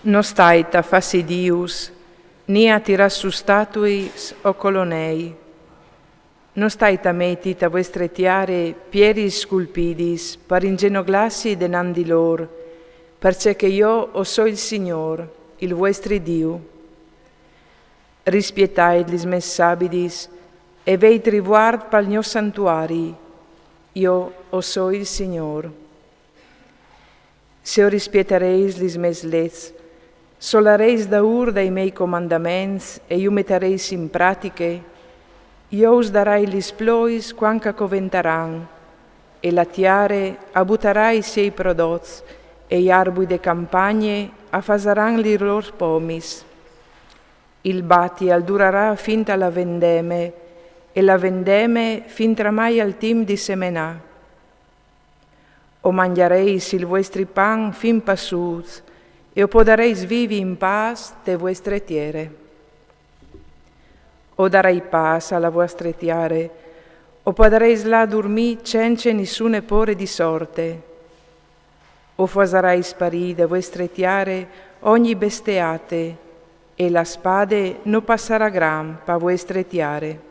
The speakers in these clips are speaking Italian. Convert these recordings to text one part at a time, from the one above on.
Non staita fastidius, ni a tirar su statuis o colonnei. Non staita metit a vuestretiare pieris sculpidis, per ingenoglassi denandi lor, perché che io o so il Signor, il vuestri Dio. Rispietait lis messabidis, e veit riguard pal mio santuari, io o so il Signor. Se o rispietereis lis mes lets, solareis daur dai miei comandaments e io mettereis in pratiche, io us darai lis plois quanca coventaran, e la tiare abutarai sei prodots, e gli arbui de campagne affasaran li lor pomis. Il bati al durarà finta la vendeme, e la vendeme fintra mai al tim di semenà. O mangiareis il vostri pan fin passuts, e o podareis vivi in paz de vostre tiere. O darei paz alla vostre tiare, o podareis là dormir cence nissune pore di sorte. O fasarai sparì de vostre tiare ogni besteate, e la spade no passarà gran pa vostre tiare.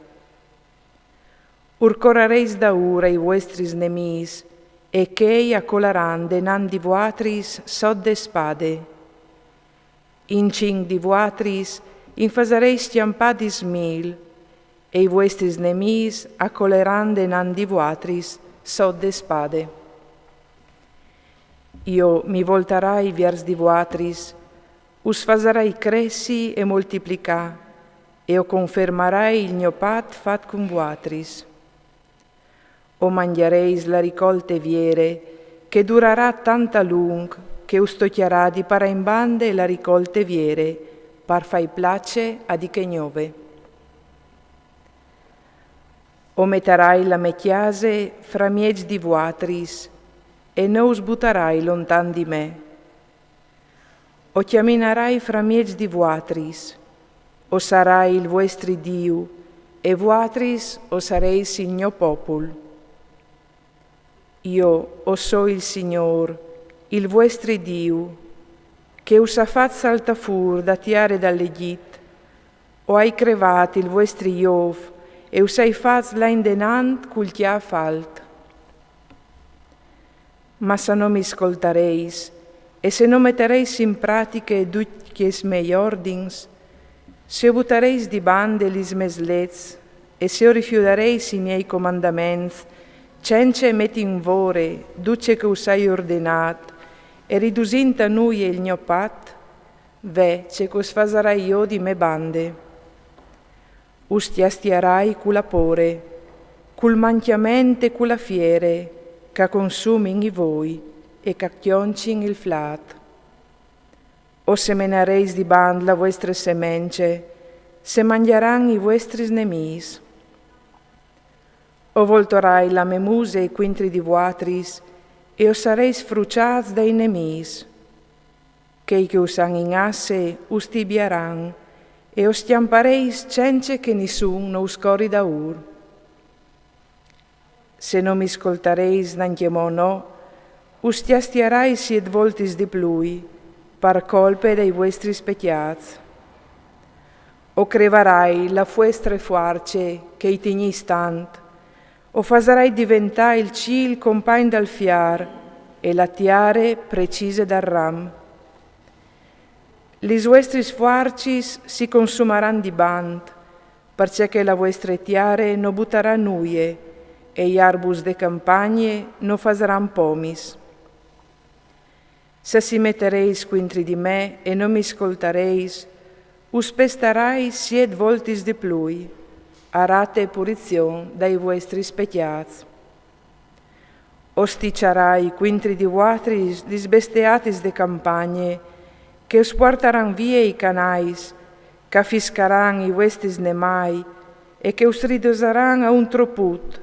Urcorareis da ura i vostris nemis, e chei accolaran denandi vuatris sod de spade. Incing di vuatris infasareis chiampadis mil, e i vostris nemis accoleran denandi vuatris sod de spade. Io mi voltarai vers di vuatris, us fasarai cressi e moltiplicà, e o confermarai il mio pat fat cum vuatris. O mangiareis la ricolte viere, che durarà tanta lung, che ustocchiarà di para in bande la ricolte viere, par fai place a di che gnove. O metterai la mechiase fra miei di vuatris, e non us butarai lontan di me. O chiaminerai fra miei di vuatris, o sarai il vostri Dio, e vuatris o sareis il mio popul. Io o so il Signor, il vostri Dio, che us ha fat salta fur da tiare dall'Egit, o hai crevat il vostri Iov, e us hai fat la indenant cul chia falt. Ma se non mi ascoltareis, e se non mettereis in pratiche ducies mei ordins, se o butareis di bande lis mes lets, e se o rifiutareis i miei comandaments, cence metti in vore, duce che us hai ordinat, e ridusinta nui il mio pat, ve ce cos fasarai io di me bande. Us ti astiarai cula pore, cul manchiamente cula fiere, ca consumin i voi, e ca chioncin il flat. O semenareis di band la vostra semence, se mangiaran i vostri nemis. O voltorai la memuse e quintri di vuatris, e o sareis fruciats dai nemis. Chei che us han in asse us tibiaran, e os chiampareis cence che nissun no us corri da ur. Se non mi ascoltareis nanchemo no, us ti astiarai siet voltis di plui, par colpe dei vostri specchiaz. O crevarai la vostre fuarce che i tignis tant, o fasarai diventare il cil compagn dal fiar, e la tiare precise dal ram. Lis vostri sfuarcis si consumaran di band, perché la vostra tiare no buttarà nuie, e gli arbus de campagne no fasaran pomis. Se si mettereis quintri di me e non mi ascoltareis, us pestarai siet voltis di plui, arate purizion dai vostri specchiaz. Osticiarai quintri di vuatris lis besteatis de campagne, che us portaran vie i canais, che affiscaran i vostris nemai, e che us ridosaran a un troput,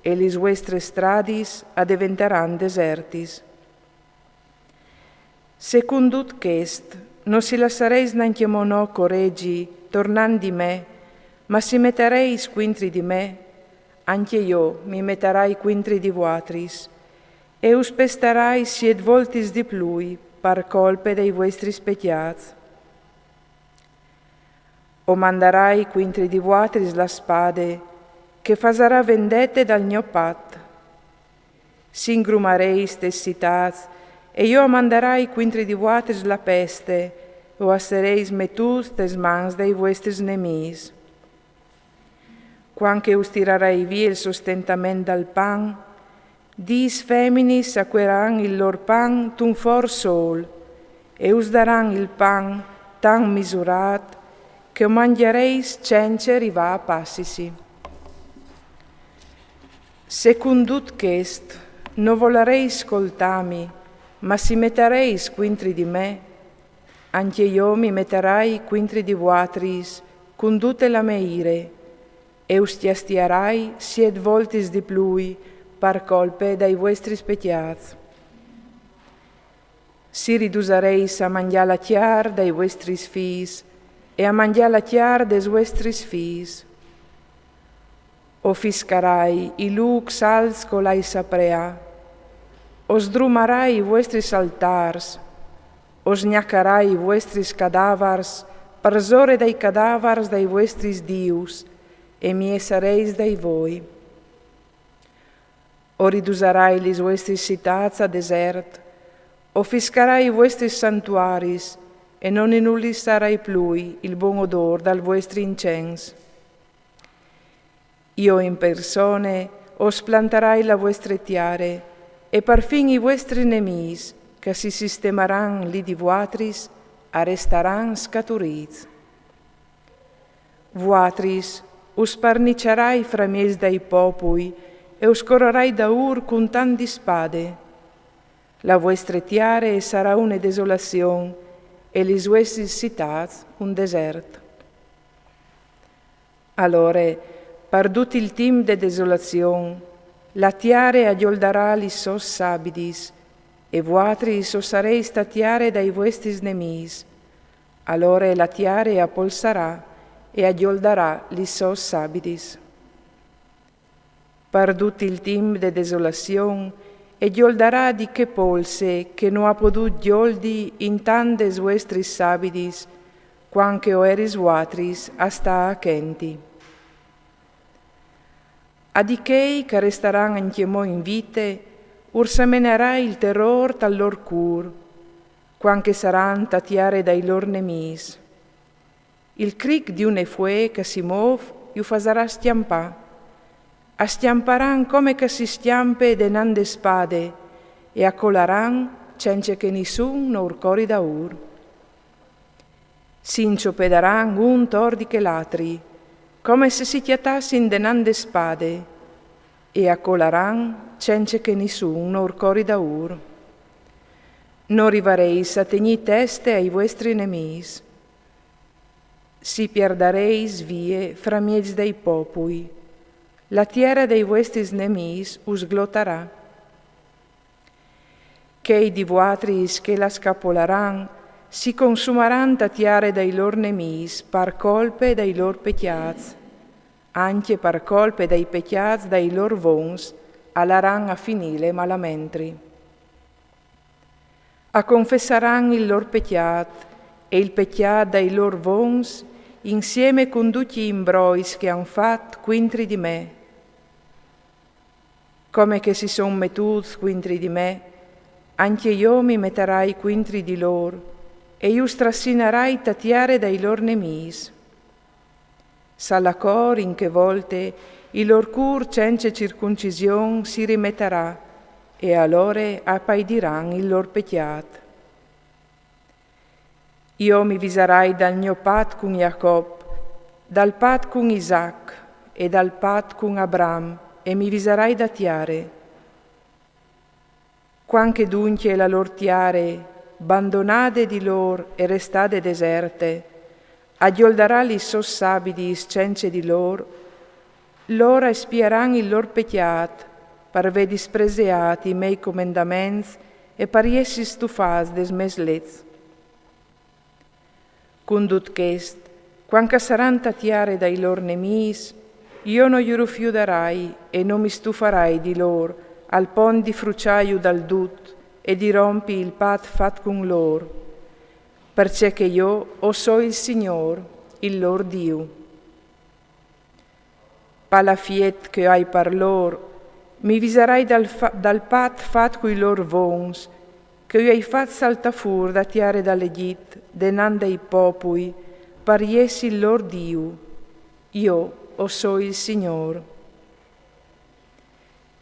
e lis vostre stradis addiventeran desertis. Secundut chest, non si lassareis nanchemo no correggi, tornan di me, ma si mettereis quintri di me, anche io mi metterai quintri di vuatris, e us pestarai siet voltis di plui, per colpe dei vostri peccati. O mandarai quintri di vuotris la spade, che fasarà vendette dal mio pat. S'ingrumareis tes citats, e io mandarai quintri di vuotris la peste, o assereis metus tes mans dei vostris nemis. Quanche us tirarei via il sostentamento dal pan, dis feminis acqueran il lor pan tun for sol, e us daran il pan tan misurat, che mangiareis cence riva a passisi. Secundut chest, no volereis ascoltami, ma si mettereis quintri di me, anche io mi metterai quintri di vuotris, condute la meire, e us tiastierai 7 voltis di plui, par colpe dai vostri peccati. Si ridusareis a mangiare la chiar dai vostri fis, e a mangiare la chiar des vostri fis. O fiscarai i lux als colai saprea, o sdrumarai i vostri altars, o sgnaccarai i vostri cadavars, parzore dai cadavars dai vostri dius, e mi sareis dai voi. O ridusarai lis vostri citats a desert, o fiscarai i vostri santuaris, e non inullis sarai plui il buon odor dal vostri incens. Io in persone os plantarai la vostre tiare, e parfin i vostri nemis, che si sistemaran li di vuotris, arrestaran scaturiz. Vuotris us parnicerai fra mies dai popui, e us correrai da ur con tan di spade. La vostre tiare sarà una desolazione, e lis vostris citats un desert. Allora, perdut il tim de desolazione, la tiare agioldarà li sos sabidis, e vuotris os sareis tiare dai vostris nemis. Allora la tiare appolsarà e agioldarà li sos sabidis. Perdut il tim de desolazione, e gioldarà di che polse che non ha podut gioldi in tandes vostris sabidis, quanche o eris vuotris asta a chenti. Adichei che restaran anchemo in vite, ursamenerà il terror tal lor cur, quanche saran tatiare dai lor nemis. Il cric di un efue che si mov, iu fasarà stiampà. A stiamparan come che si stiampe denande spade, e accolaran cence che nissun no urcori da ur. Si inciopederan un tordi che latri, come se si chiatassin denande spade, e accolaran cence che nissun no urcori da ur. Non rivareis a tegni teste ai vostri nemis. Si pierdareis vie fra mies dei popui, la tierra dei vostris nemis us glottarà. Chei di vuotris che la scapolaran, si consumaran tatiare dai lor nemis, par colpe dai lor peccats, anche par colpe dai peccats dai lor vons, allaran a finire malamentri. A confessaran il lor peccat, e il peccat dai lor vons, insieme con tutti gli imbrois che han fatto quintri di me. Come che si son metuts quintri di me, anche io mi metterai quintri di loro, e io strassinerai tatiare dai lor nemis. Salla cor in che volte il lor cur cence circoncisione si rimetterà, e allora appaidiran il lor peccat. Io mi visarai dal mio pat con Jacob, dal pat con Isaac e dal pat con Abram, e mi visarai da tiare. Quanche dunque la lor tiare, abbandonate di lor e restate deserte, agioldarà li sos sabidis cence di lor, lora espieran il lor peccat, parve dispreseati i mei comandaments e pariessi stufas des mes lets. Condut chest, quanca saran tatiare dai lor nemis, io non gli rifiuterai e non mi stufarai di lor, al pon di fruciaio dal dut, e di rompi il pat fat con loro, perché che io o so il Signor, il lor Dio. Palla fiet che hai per loro, mi viserai dal pat fat coi lor vons, che io hai fatto salta fur da tiare dall'Egitto, denan dei popui, per essi il lor Dio, io o so il Signor.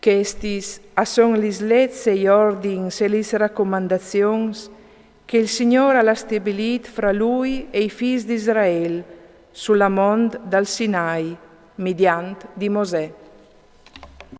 Che estis a son lis lezze e ordins e lis raccomandazions che il Signore ha stabilit fra lui e i figli di Israele sulla mont dal Sinai, mediante di Mosè.